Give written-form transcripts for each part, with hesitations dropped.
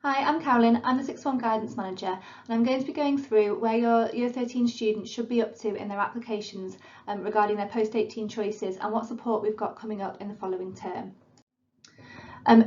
Hi, I'm Carolyn. I'm the 6-1 Guidance Manager, and I'm going to be going through where your Year 13 students should be up to in their applications regarding their post-18 choices and what support we've got coming up in the following term.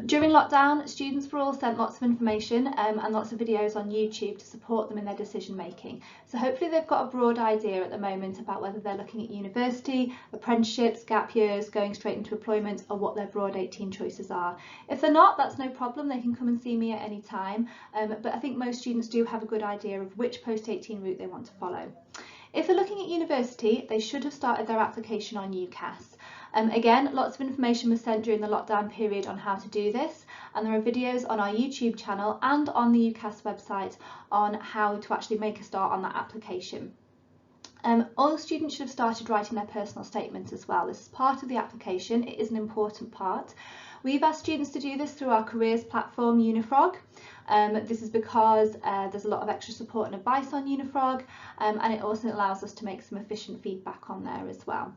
During lockdown, students were all sent lots of information and lots of videos on YouTube to support them in their decision making. So hopefully they've got a broad idea at the moment about whether they're looking at university, apprenticeships, gap years, going straight into employment, or what their broad 18 choices are. If they're not, that's no problem, they can come and see me at any time, but I think most students do have a good idea of which post-18 route they want to follow. If they're looking at university, they should have started their application on UCAS. Again, lots of information was sent during the lockdown period on how to do this, and there are videos on our YouTube channel and on the UCAS website on how to actually make a start on that application. All students should have started writing their personal statements as well. This is part of the application. It is an important part. We've asked students to do this through our careers platform, Unifrog. This is because there's a lot of extra support and advice on Unifrog, and it also allows us to make some efficient feedback on there as well.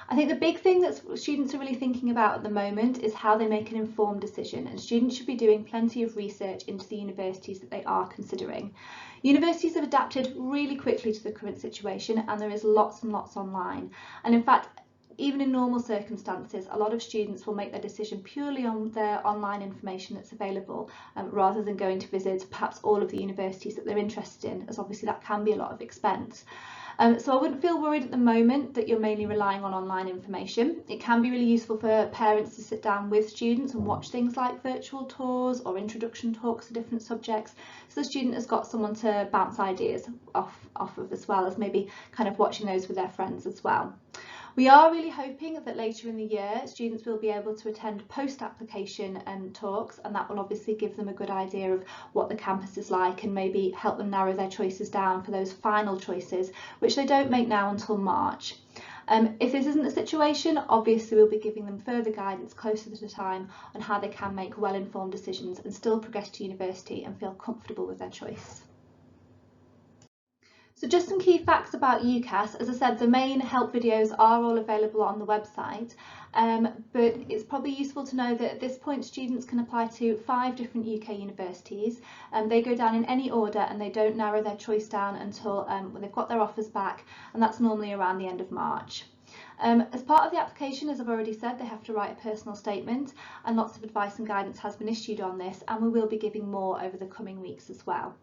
I think the big thing that students are really thinking about at the moment is how they make an informed decision, and students should be doing plenty of research into the universities that they are considering. Universities have adapted really quickly to the current situation, and there is lots and lots online. And in fact, even in normal circumstances, a lot of students will make their decision purely on their online information that's available, rather than going to visit perhaps all of the universities that they're interested in, as obviously that can be a lot of expense. So I wouldn't feel worried at the moment that you're mainly relying on online information. It can be really useful for parents to sit down with students and watch things like virtual tours or introduction talks to different subjects, so the student has got someone to bounce ideas off of, as well as maybe kind of watching those with their friends as well. We are really hoping that later in the year students will be able to attend post-application talks, and that will obviously give them a good idea of what the campus is like and maybe help them narrow their choices down for those final choices, which they don't make now until March. If this isn't the situation, obviously we'll be giving them further guidance closer to the time on how they can make well-informed decisions and still progress to university and feel comfortable with their choice. So just some key facts about UCAS. As I said, the main help videos are all available on the website, but it's probably useful to know that at this point students can apply to 5 different UK universities. They go down in any order and they don't narrow their choice down until when they've got their offers back, and that's normally around the end of March. As part of the application, as I've already said, they have to write a personal statement, and lots of advice and guidance has been issued on this, and we will be giving more over the coming weeks as well.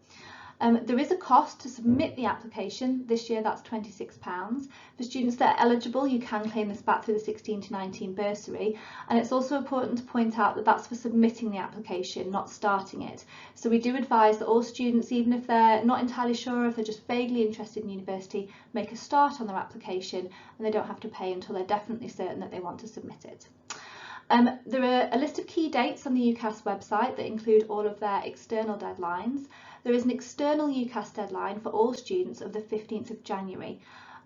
There is a cost to submit the application. This year that's £26. For students that are eligible, you can claim this back through the 16 to 19 bursary, and it's also important to point out that that's for submitting the application, not starting it. So we do advise that all students, even if they're not entirely sure, if they're just vaguely interested in university, make a start on their application, and they don't have to pay until they're definitely certain that they want to submit it. There are a list of key dates on the UCAS website that include all of their external deadlines. There is an external UCAS deadline for all students of the 15th of January.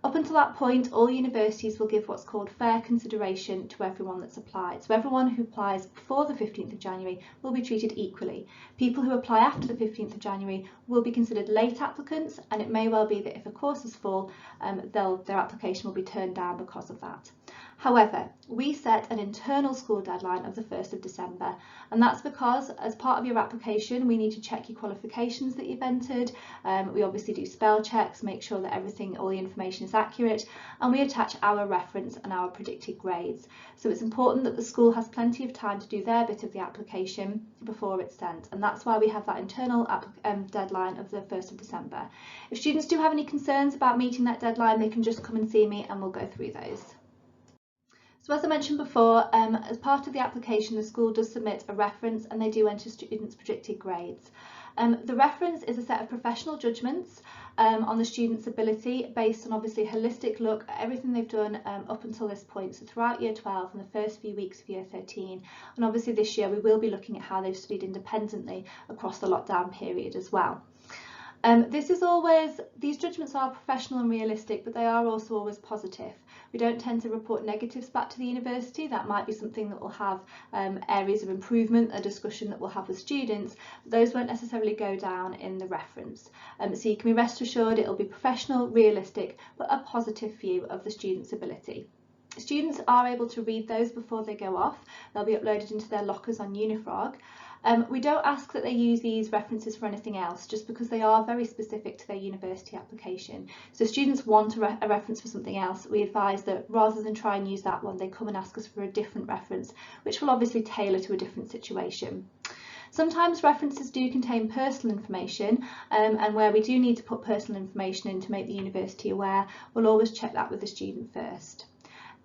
Up until that point, all universities will give what's called fair consideration to everyone that's applied. So everyone who applies before the 15th of January will be treated equally. People who apply after the 15th of January will be considered late applicants, and it may well be that if a course is full, their application will be turned down because of that. However, we set an internal school deadline of the 1st of December, and that's because as part of your application we need to check your qualifications that you've entered. We obviously do spell checks, make sure that all the information is accurate, and we attach our reference and our predicted grades. So it's important that the school has plenty of time to do their bit of the application before it's sent, and that's why we have that internal deadline of the 1st of December. If students do have any concerns about meeting that deadline, they can just come and see me and we'll go through those. So as I mentioned before, as part of the application, the school does submit a reference and they do enter students' predicted grades. The reference is a set of professional judgments on the student's ability based on obviously a holistic look at everything they've done up until this point, so throughout Year 12 and the first few weeks of Year 13. And obviously this year we will be looking at how they've studied independently across the lockdown period as well. These judgments are professional and realistic, but they are also always positive. We don't tend to report negatives back to the university. That might be something that will have areas of improvement, a discussion that we'll have with students, but those won't necessarily go down in the reference. So you can be rest assured it'll be professional, realistic, but a positive view of the student's ability. Students are able to read those before they go off. They'll be uploaded into their lockers on Unifrog. We don't ask that they use these references for anything else, just because they are very specific to their university application. So if students want a reference for something else, we advise that rather than try and use that one, they come and ask us for a different reference, which will obviously tailor to a different situation. Sometimes references do contain personal information, and where we do need to put personal information in to make the university aware, we'll always check that with the student first.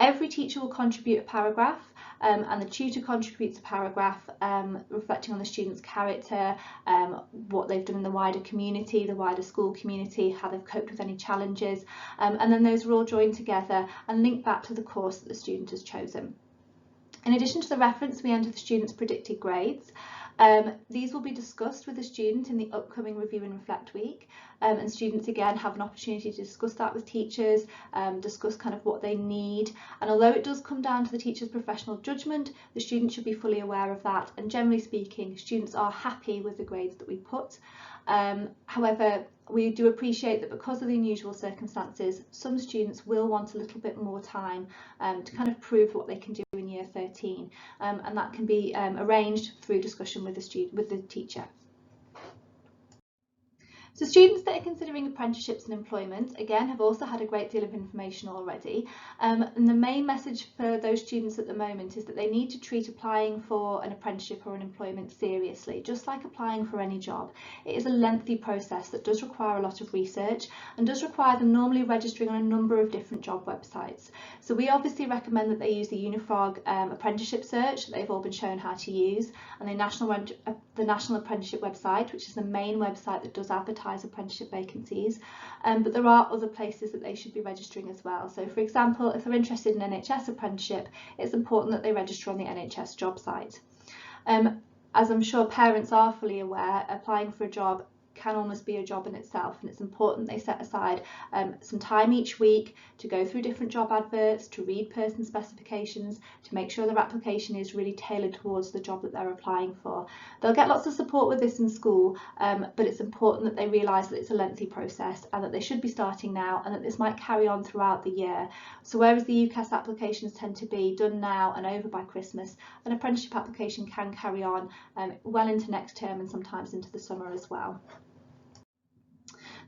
Every teacher will contribute a paragraph, and the tutor contributes a paragraph reflecting on the student's character, what they've done in the wider community, the wider school community, how they've coped with any challenges, and then those are all joined together and linked back to the course that the student has chosen. In addition to the reference, we enter the student's predicted grades. These will be discussed with the student in the upcoming Review and Reflect week, and students again have an opportunity to discuss that with teachers, discuss kind of what they need, and although it does come down to the teacher's professional judgment, the student should be fully aware of that, and generally speaking students are happy with the grades that we put. However, we do appreciate that because of the unusual circumstances, some students will want a little bit more time to kind of prove what they can do in year 13, and that can be arranged through discussion with the teacher. So students that are considering apprenticeships and employment, again, have also had a great deal of information already. And the main message for those students at the moment is that they need to treat applying for an apprenticeship or an employment seriously, just like applying for any job. It is a lengthy process that does require a lot of research and does require them normally registering on a number of different job websites. So we obviously recommend that they use the UniFrog apprenticeship search that they've all been shown how to use, and the National Apprenticeship website, which is the main website that does advertise apprenticeship vacancies, but there are other places that they should be registering as well. So for example, if they're interested in NHS apprenticeship, it's important that they register on the NHS job site. As I'm sure parents are fully aware, applying for a job can almost be a job in itself, and it's important they set aside some time each week to go through different job adverts, to read person specifications, to make sure their application is really tailored towards the job that they're applying for. They'll get lots of support with this in school, but it's important that they realise that it's a lengthy process and that they should be starting now, and that this might carry on throughout the year. So whereas the UCAS applications tend to be done now and over by Christmas, an apprenticeship application can carry on well into next term and sometimes into the summer as well.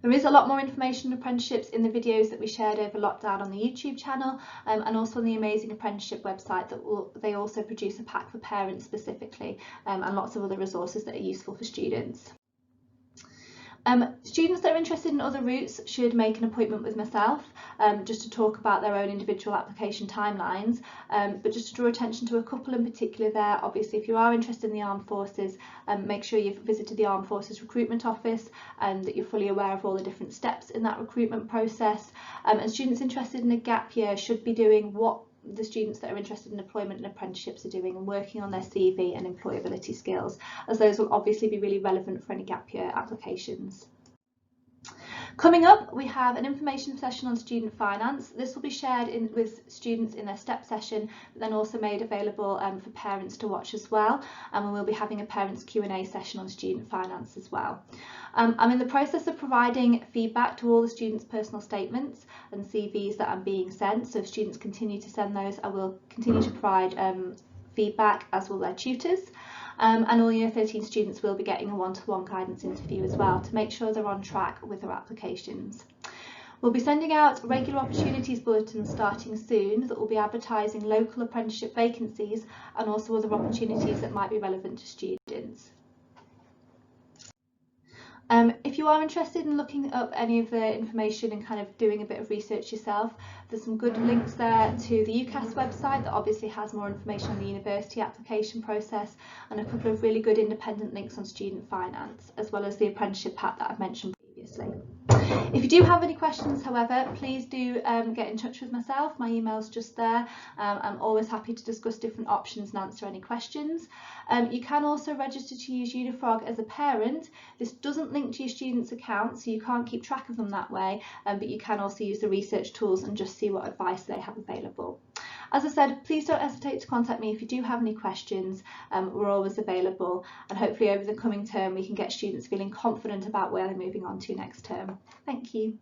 There is a lot more information on apprenticeships in the videos that we shared over lockdown on the YouTube channel, and also on the amazing apprenticeship website that they also produce a pack for parents specifically, and lots of other resources that are useful for students. Students that are interested in other routes should make an appointment with myself just to talk about their own individual application timelines, but just to draw attention to a couple in particular there. Obviously, if you are interested in the Armed Forces, make sure you've visited the Armed Forces Recruitment Office and that you're fully aware of all the different steps in that recruitment process. And students interested in a gap year should be doing what the students that are interested in employment and apprenticeships are doing, and working on their CV and employability skills, as those will obviously be really relevant for any gap year applications. Coming up, we have an information session on student finance. This will be shared with students in their STEP session, but then also made available for parents to watch as well. And we will be having a parents Q&A session on student finance as well. I'm in the process of providing feedback to all the students' personal statements and CVs that I'm being sent. So if students continue to send those, I will continue to provide feedback, as will their tutors. And all Year 13 students will be getting a one-to-one guidance interview as well to make sure they're on track with their applications. We'll be sending out regular opportunities bulletins starting soon that will be advertising local apprenticeship vacancies and also other opportunities that might be relevant to students. If you are interested in looking up any of the information and kind of doing a bit of research yourself, there's some good links there to the UCAS website that obviously has more information on the university application process, and a couple of really good independent links on student finance, as well as the apprenticeship pack that I've mentioned previously. If you do have any questions, however, please do get in touch with myself. My email's just there. I'm always happy to discuss different options and answer any questions. You can also register to use UniFrog as a parent. This doesn't link to your student's account, so you can't keep track of them that way, but you can also use the research tools and just see what advice they have available. As I said, please don't hesitate to contact me if you do have any questions. We're always available, and hopefully over the coming term we can get students feeling confident about where they're moving on to next term. Thank you.